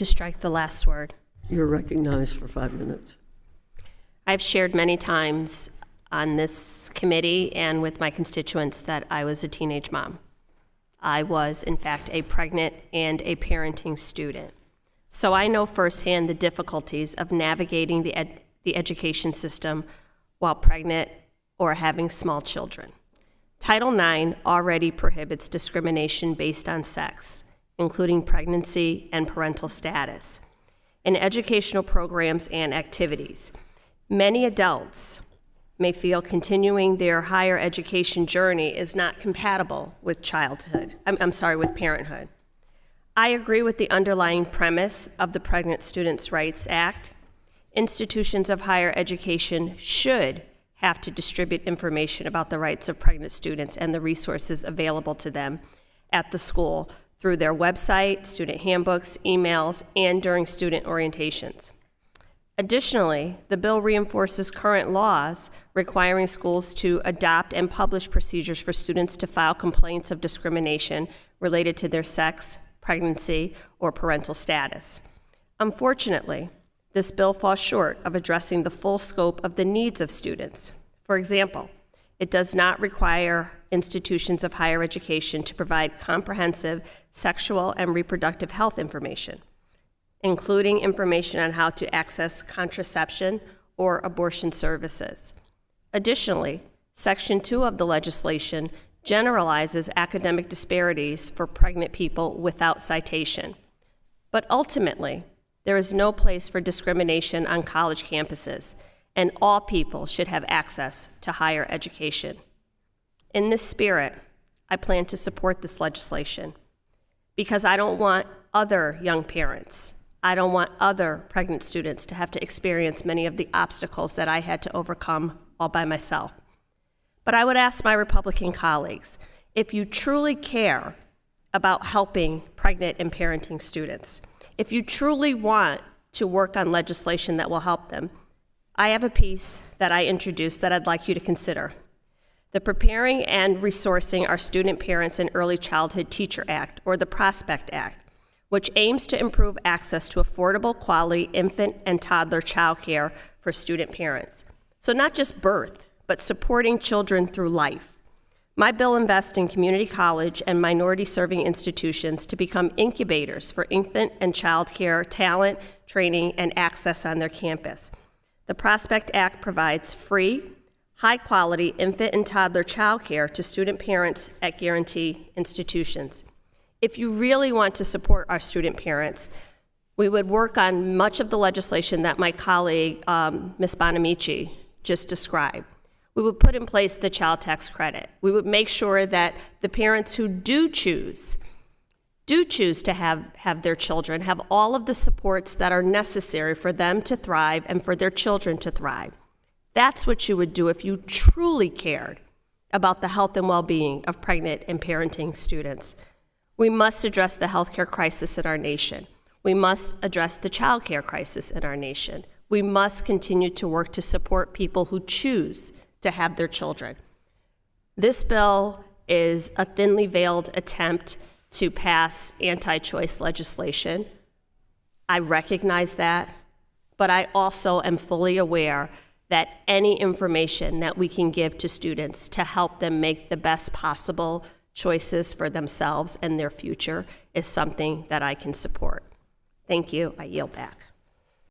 to strike the last word. You're recognized for 5 minutes. I've shared many times on this committee and with my constituents that I was a teenage mom. I was, in fact, a pregnant and a parenting student. So I know firsthand the difficulties of navigating the education system while pregnant or having small children. Title IX already prohibits discrimination based on sex, including pregnancy and parental status, in educational programs and activities. Many adults may feel continuing their higher education journey is not compatible with with parenthood. I agree with the underlying premise of the Pregnant Students' Rights Act. Institutions of higher education should have to distribute information about the rights of pregnant students and the resources available to them at the school through their website, student handbooks, emails, and during student orientations. Additionally, the bill reinforces current laws requiring schools to adopt and publish procedures for students to file complaints of discrimination related to their sex, pregnancy, or parental status. Unfortunately, this bill falls short of addressing the full scope of the needs of students. For example, it does not require institutions of higher education to provide comprehensive sexual and reproductive health information, including information on how to access contraception or abortion services. Additionally, Section 2 of the legislation generalizes academic disparities for pregnant people without citation. But ultimately, there is no place for discrimination on college campuses, and all people should have access to higher education. In this spirit, I plan to support this legislation because I don't want other young parents, I don't want other pregnant students to have to experience many of the obstacles that I had to overcome all by myself. But I would ask my Republican colleagues, if you truly care about helping pregnant and parenting students, if you truly want to work on legislation that will help them, I have a piece that I introduced that I'd like you to consider. The Preparing and Resourcing Our Student Parents and Early Childhood Teacher Act, or the Prospect Act, which aims to improve access to affordable, quality infant and toddler childcare for student parents. So not just birth, but supporting children through life. My bill invests in community college and minority-serving institutions to become incubators for infant and child care talent, training, and access on their campus. The Prospect Act provides free, high-quality infant and toddler child care to student parents at guarantee institutions. If you really want to support our student parents, we would work on much of the legislation that my colleague, Ms. Bonamici, just described. We would put in place the child tax credit. We would make sure that the parents who do choose to have their children have all of the supports that are necessary for them to thrive and for their children to thrive. That's what you would do if you truly cared about the health and well-being of pregnant and parenting students. We must address the healthcare crisis in our nation. We must address the childcare crisis in our nation. We must continue to work to support people who choose to have their children. This bill is a thinly veiled attempt to pass anti-choice legislation. I recognize that, but I also am fully aware that any information that we can give to students to help them make the best possible choices for themselves and their future is something that I can support. Thank you. I yield back.